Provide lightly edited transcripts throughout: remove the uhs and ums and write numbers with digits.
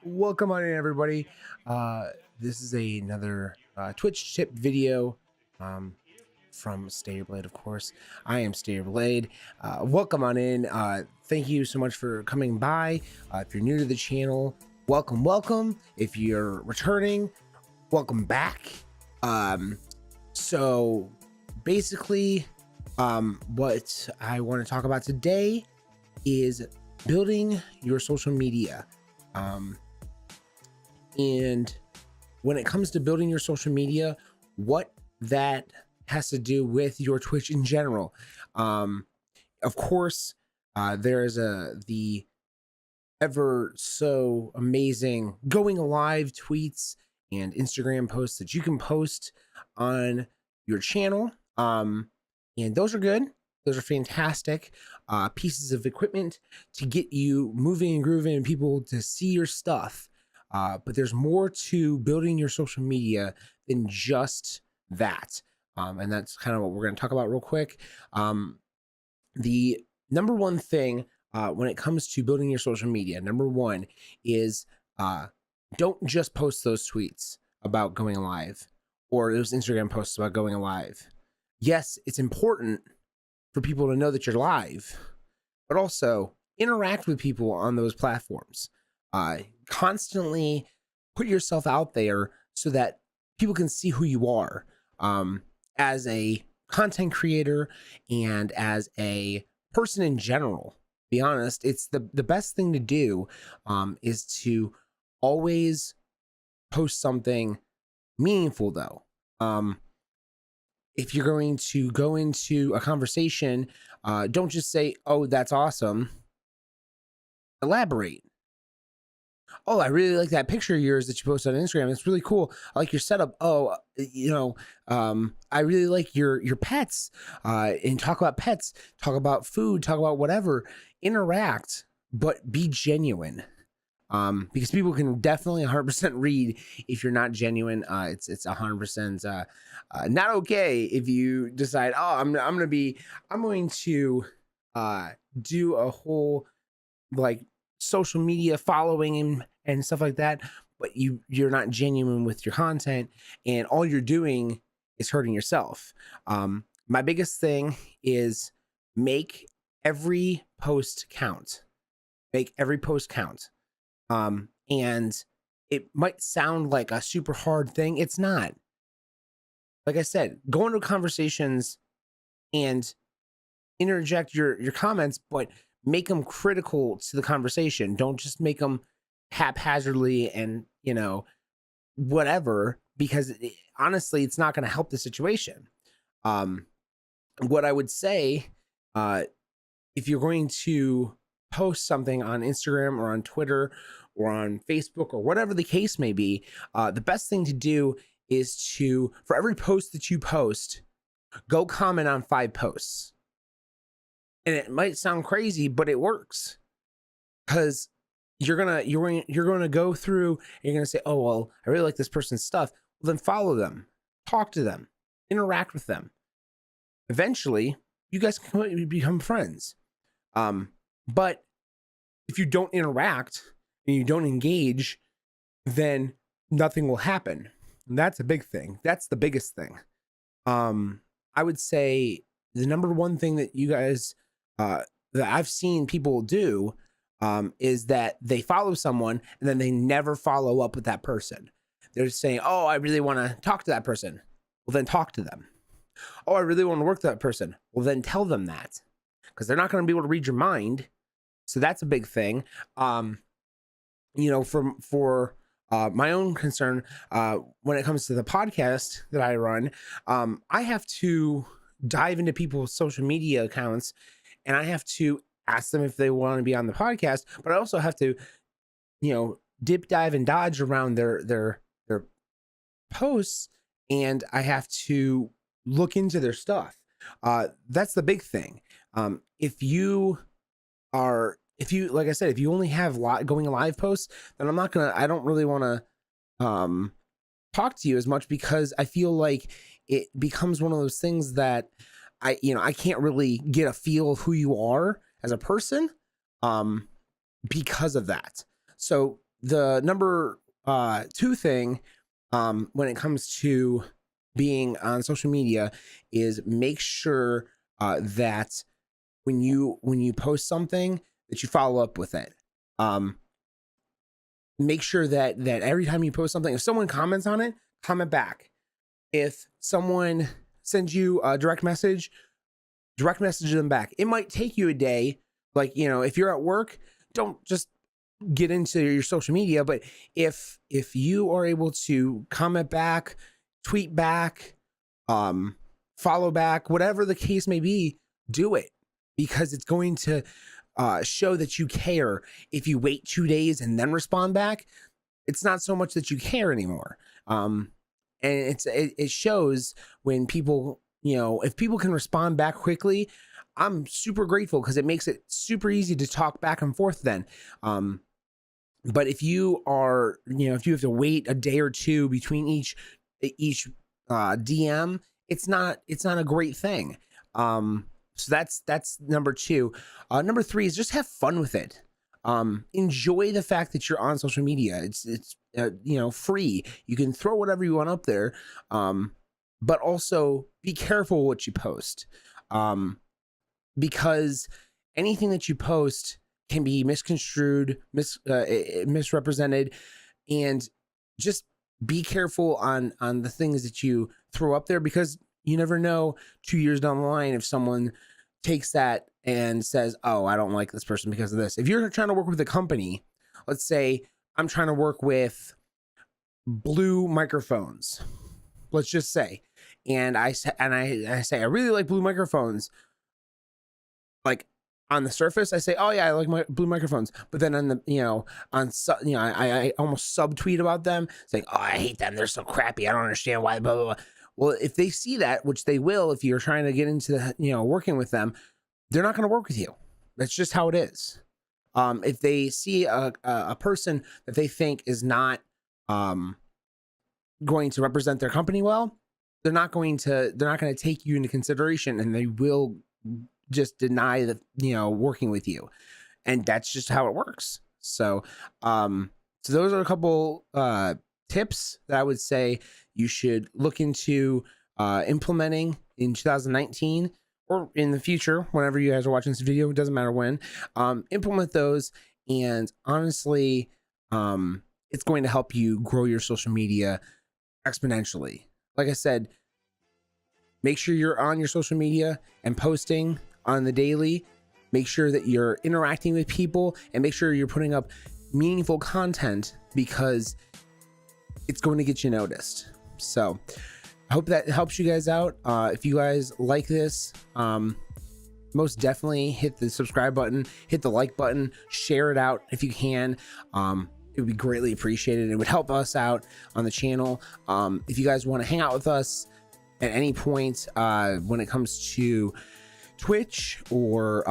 Welcome on in, everybody. This is another Twitch tip video um, from Stayerblade, of course. I am Stayerblade. Welcome on in. Thank you so much for coming by. If you're new to the channel, welcome. If you're returning, welcome back. So basically, what I want to talk about today is building your social media. And when it comes to building your social media, what that has to do with your Twitch in general. Of course, there is the ever so amazing going live tweets and Instagram posts that you can post on your channel. And those are good. Those are fantastic pieces of equipment to get you moving and grooving and people to see your stuff. But there's more to building your social media than just that. And that's kind of what we're going to talk about real quick. The number one thing when it comes to building your social media, number one is don't just post those tweets about going live or those Instagram posts about going live. Yes, it's important for people to know that you're live, but also interact with people on those platforms. Constantly put yourself out there so that people can see who you are as a content creator and as a person in general. Be honest, it's the best thing to do is to always post something meaningful, though. If you're going to go into a conversation, don't just say, "Oh, that's awesome." Elaborate. "Oh, I really like that picture of yours that you posted on Instagram. It's really cool. I like your setup. Oh, I really like your pets." And talk about pets, talk about food, talk about whatever. Interact, but be genuine. Because people can definitely 100% read if you're not genuine. It's 100% not okay if you decide, "Oh, I'm going to do a whole like social media following and stuff like that," but you're not genuine with your content and all you're doing is hurting yourself. My biggest thing is make every post count. Make every post count. And it might sound like a super hard thing. It's not. Like I said, go into conversations and interject your comments, but make them critical to the conversation. Don't just make them haphazardly and whatever, because honestly, it's not going to help the situation. What I would say, if you're going to post something on Instagram or on Twitter or on Facebook or whatever the case may be, the best thing to do is for every post that you post, go comment on 5 posts. And it might sound crazy, but it works, because you're gonna go through and you're gonna say, "Oh, well, I really like this person's stuff." Well, then follow them, talk to them, interact with them. Eventually, you guys can become friends. But if you don't interact and you don't engage, then nothing will happen. And that's a big thing. That's the biggest thing. I would say the number one thing that you guys that I've seen people do is that they follow someone and then they never follow up with that person. They're just saying, "Oh, I really want to talk to that person." Well, then talk to them. "Oh, I really want to work with that person." Well, then tell them that, because they're not going to be able to read your mind. So that's a big thing. For my own concern, when it comes to the podcast that I run, I have to dive into people's social media accounts and I have to ask them if they want to be on the podcast, but I also have to, dip, dive, and dodge around their posts, and I have to look into their stuff. That's the big thing. Like I said, if you only have going live posts, then I don't really want to talk to you as much, because I feel like it becomes one of those things that I can't really get a feel of who you are as a person because of that. So the number 2 thing when it comes to being on social media is make sure that when you post something that you follow up with it. Make sure that every time you post something, if someone comments on it, comment back. If someone sends you a direct message them back. It might take you a day. Like, if you're at work, don't just get into your social media, but if you are able to comment back, tweet back, follow back, whatever the case may be, do it, because it's going to show that you care. If you wait 2 days and then respond back, it's not so much that you care anymore. And it shows when people, if people can respond back quickly, I'm super grateful, because it makes it super easy to talk back and forth then. But if you are, if you have to wait a day or two between each DM, it's not a great thing. So that's number 2. Number 3 is just have fun with it. Enjoy the fact that you're on social media. It's free. You can throw whatever you want up there. But also be careful what you post. Because anything that you post can be misconstrued, misrepresented, and just be careful on the things that you throw up there, because you never know 2 years down the line if someone takes that and says, oh, I don't like this person because of this. If you're trying to work with a company, let's say I'm trying to work with Blue Microphones, let's just say, and I say I really like Blue Microphones. Like, on the surface, I say, oh yeah, I like my Blue Microphones. But then on the, I almost subtweet about them, saying, oh, I hate them. They're so crappy. I don't understand why, blah, blah, blah. Well, if they see that, which they will, if you're trying to get into, working with them, they're not going to work with you. That's just how it is. If they see a person that they think is not going to represent their company well, they're not going to take you into consideration, and they will just deny that, working with you. And that's just how it works. So those are a couple tips that I would say you should look into implementing in 2019 or in the future, whenever you guys are watching this video. It doesn't matter when. Implement those, and honestly, it's going to help you grow your social media exponentially. Like I said, make sure you're on your social media and posting on the daily. Make sure that you're interacting with people, and make sure you're putting up meaningful content, because it's going to get you noticed. So I hope that helps you guys out. If you guys like this, most definitely hit the subscribe button, hit the like button, share it out if you can. It would be greatly appreciated. It would help us out on the channel. If you guys want to hang out with us at any point when it comes to Twitch, or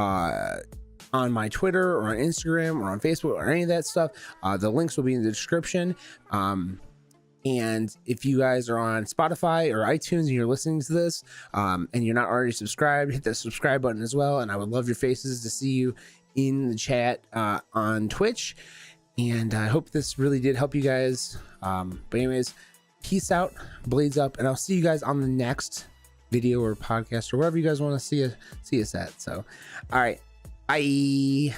on my Twitter, or on Instagram, or on Facebook, or any of that stuff, the links will be in the description. And if you guys are on Spotify or iTunes and you're listening to this, and you're not already subscribed, hit the subscribe button as well. And I would love your faces to see you in the chat on Twitch. And I hope this really did help you guys. But anyways, peace out, blades up, and I'll see you guys on the next video or podcast, or wherever you guys want to see us at. So, all right, bye.